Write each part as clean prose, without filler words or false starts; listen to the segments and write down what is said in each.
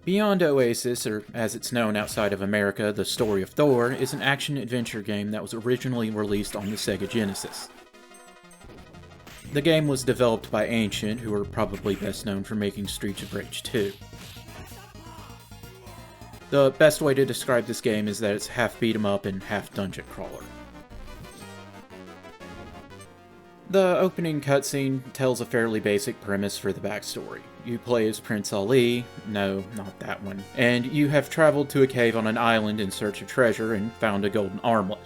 Beyond Oasis, or as it's known outside of America, The Story of Thor, is an action-adventure game that was originally released on the Sega Genesis. The game was developed by Ancient, who are probably best known for making Streets of Rage 2. The best way to describe this game is that it's half beat-em-up and half dungeon crawler. The opening cutscene tells a fairly basic premise for the backstory. You play as Prince Ali, no, not that one, and you have traveled to a cave on an island in search of treasure and found a golden armlet.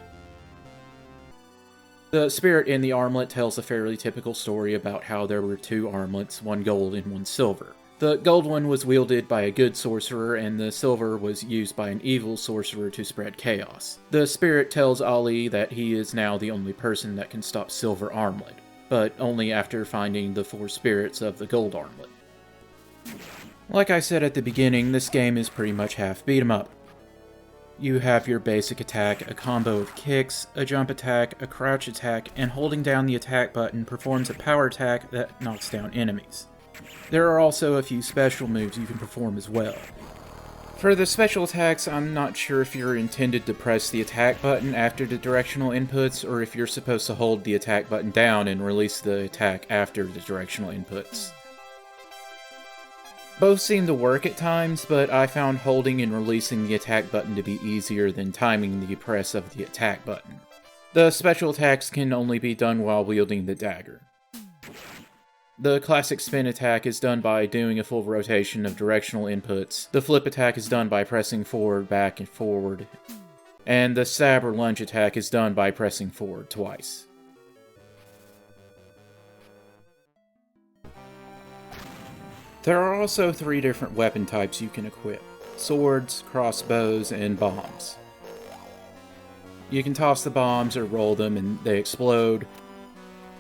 The spirit in the armlet tells a fairly typical story about how there were two armlets, one gold and one silver. The gold one was wielded by a good sorcerer, and the silver was used by an evil sorcerer to spread chaos. The spirit tells Ali that he is now the only person that can stop Silver Armlet, but only after finding the four spirits of the gold armlet. Like I said at the beginning, this game is pretty much half beat 'em up. You have your basic attack, a combo of kicks, a jump attack, a crouch attack, and holding down the attack button performs a power attack that knocks down enemies. There are also a few special moves you can perform as well. For the special attacks, I'm not sure if you're intended to press the attack button after the directional inputs, or if you're supposed to hold the attack button down and release the attack after the directional inputs. Both seem to work at times, but I found holding and releasing the attack button to be easier than timing the press of the attack button. The special attacks can only be done while wielding the dagger. The classic spin attack is done by doing a full rotation of directional inputs. The flip attack is done by pressing forward, back, and forward. And the stab or lunge attack is done by pressing forward twice. There are also 3 different weapon types you can equip: swords, crossbows, and bombs. You can toss the bombs or roll them and they explode.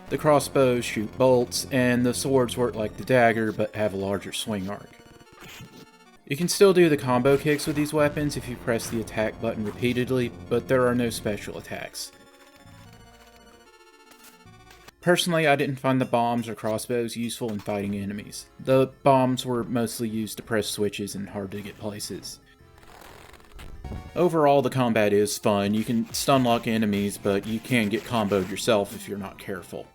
The crossbows shoot bolts, and the swords work like the dagger but have a larger swing arc. You can still do the combo kicks with these weapons if you press the attack button repeatedly, but there are no special attacks. Personally, I didn't find the bombs or crossbows useful in fighting enemies. The bombs were mostly used to press switches in hard-to-get places. Overall, the combat is fun. You can stun-lock enemies, but you can get comboed yourself if you're not careful.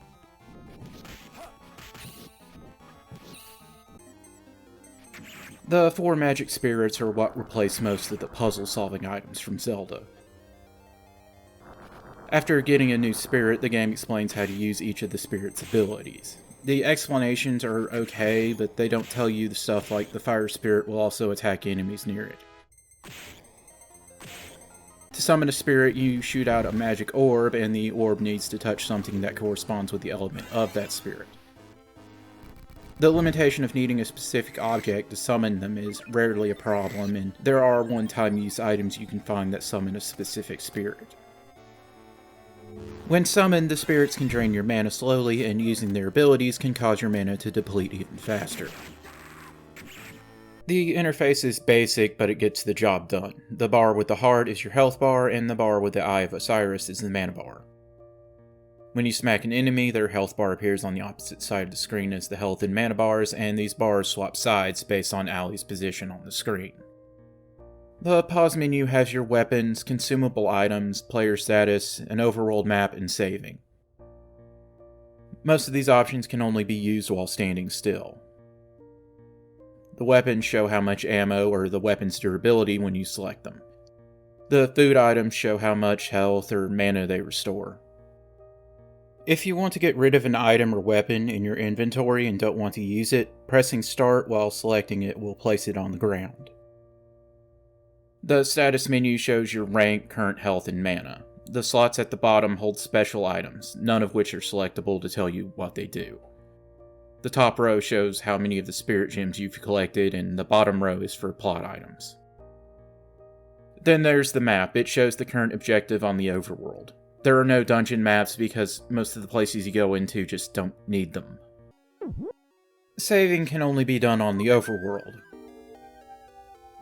The 4 magic spirits are what replace most of the puzzle-solving items from Zelda. After getting a new spirit, the game explains how to use each of the spirit's abilities. The explanations are okay, but they don't tell you the stuff like the fire spirit will also attack enemies near it. To summon a spirit, you shoot out a magic orb, and the orb needs to touch something that corresponds with the element of that spirit. The limitation of needing a specific object to summon them is rarely a problem, and there are one-time use items you can find that summon a specific spirit. When summoned, the spirits can drain your mana slowly, and using their abilities can cause your mana to deplete even faster. The interface is basic, but it gets the job done. The bar with the heart is your health bar, and the bar with the Eye of Osiris is the mana bar. When you smack an enemy, their health bar appears on the opposite side of the screen as the health and mana bars, and these bars swap sides based on Ali's position on the screen. The pause menu has your weapons, consumable items, player status, an overworld map, and saving. Most of these options can only be used while standing still. The weapons show how much ammo or the weapon's durability when you select them. The food items show how much health or mana they restore. If you want to get rid of an item or weapon in your inventory and don't want to use it, pressing start while selecting it will place it on the ground. The status menu shows your rank, current health, and mana. The slots at the bottom hold special items, none of which are selectable to tell you what they do. The top row shows how many of the spirit gems you've collected, and the bottom row is for plot items. Then there's the map. It shows the current objective on the overworld. There are no dungeon maps because most of the places you go into just don't need them. Saving can only be done on the overworld.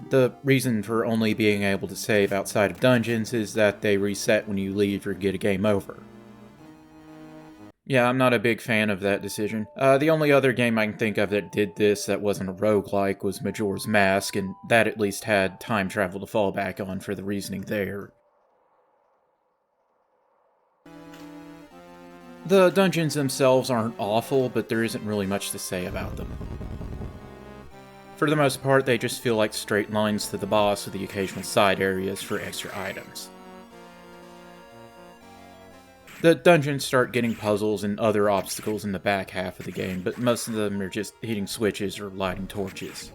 The reason for only being able to save outside of dungeons is that they reset when you leave or get a game over. Yeah, I'm not a big fan of that decision. The only other game I can think of that did this that wasn't a roguelike was Majora's Mask, and that at least had time travel to fall back on for the reasoning there. The dungeons themselves aren't awful, but there isn't really much to say about them. For the most part, they just feel like straight lines to the boss with the occasional side areas for extra items. The dungeons start getting puzzles and other obstacles in the back half of the game, but most of them are just hitting switches or lighting torches.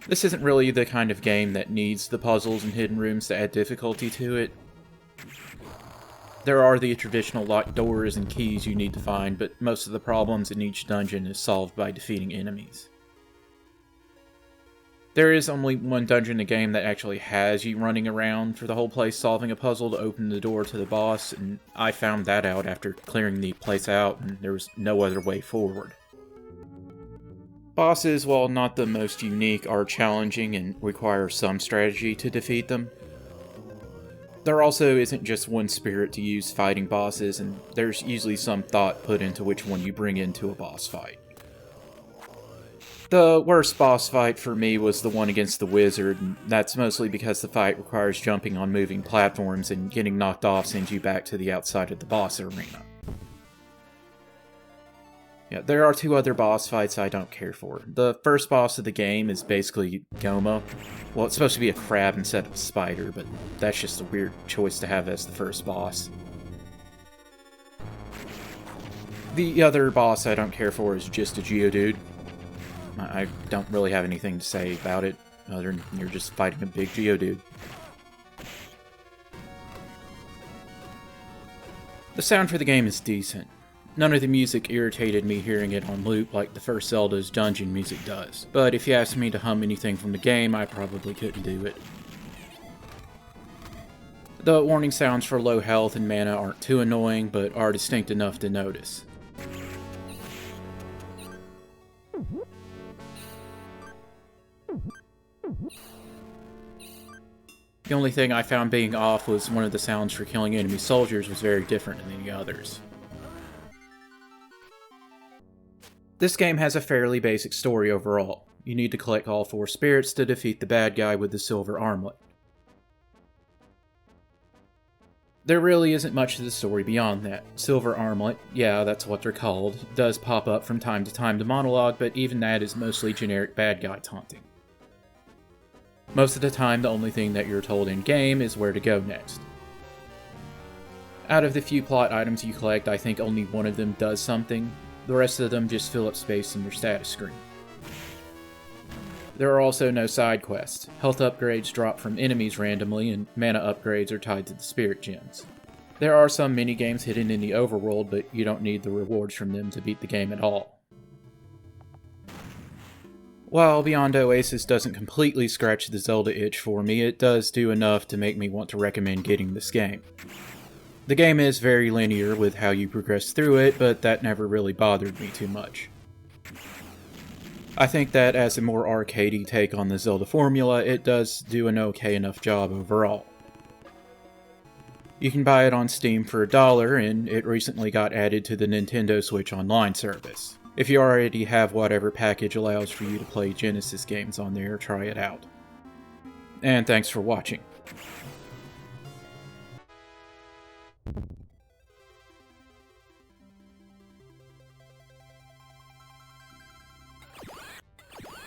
This isn't really the kind of game that needs the puzzles and hidden rooms to add difficulty to it. There are the traditional locked doors and keys you need to find, but most of the problems in each dungeon is solved by defeating enemies. There is only one dungeon in the game that actually has you running around for the whole place solving a puzzle to open the door to the boss, and I found that out after clearing the place out, and there was no other way forward. Bosses, while not the most unique, are challenging and require some strategy to defeat them. There also isn't just one spirit to use fighting bosses, and there's usually some thought put into which one you bring into a boss fight. The worst boss fight for me was the one against the wizard, and that's mostly because the fight requires jumping on moving platforms, and getting knocked off sends you back to the outside of the boss arena. Yeah, there are two other boss fights I don't care for. The first boss of the game is basically Goma. Well, it's supposed to be a crab instead of a spider, but that's just a weird choice to have as the first boss. The other boss I don't care for is just a Geodude. I don't really have anything to say about it, other than you're just fighting a big Geodude. The sound for the game is decent. None of the music irritated me hearing it on loop like the first Zelda's dungeon music does, but if you asked me to hum anything from the game, I probably couldn't do it. The warning sounds for low health and mana aren't too annoying, but are distinct enough to notice. The only thing I found being off was one of the sounds for killing enemy soldiers was very different than the others. This game has a fairly basic story overall. You need to collect all 4 spirits to defeat the bad guy with the silver armlet. There really isn't much to the story beyond that. Silver armlet, yeah, that's what they're called, does pop up from time to monologue, but even that is mostly generic bad guy taunting. Most of the time, the only thing that you're told in-game is where to go next. Out of the few plot items you collect, I think only one of them does something. The rest of them just fill up space in your status screen. There are also no side quests. Health upgrades drop from enemies randomly, and mana upgrades are tied to the spirit gems. There are some minigames hidden in the overworld, but you don't need the rewards from them to beat the game at all. While Beyond Oasis doesn't completely scratch the Zelda itch for me, it does do enough to make me want to recommend getting this game. The game is very linear with how you progress through it, but that never really bothered me too much. I think that as a more arcadey take on the Zelda formula, it does do an okay enough job overall. You can buy it on Steam for $1, and it recently got added to the Nintendo Switch Online service. If you already have whatever package allows for you to play Genesis games on there, try it out. And thanks for watching.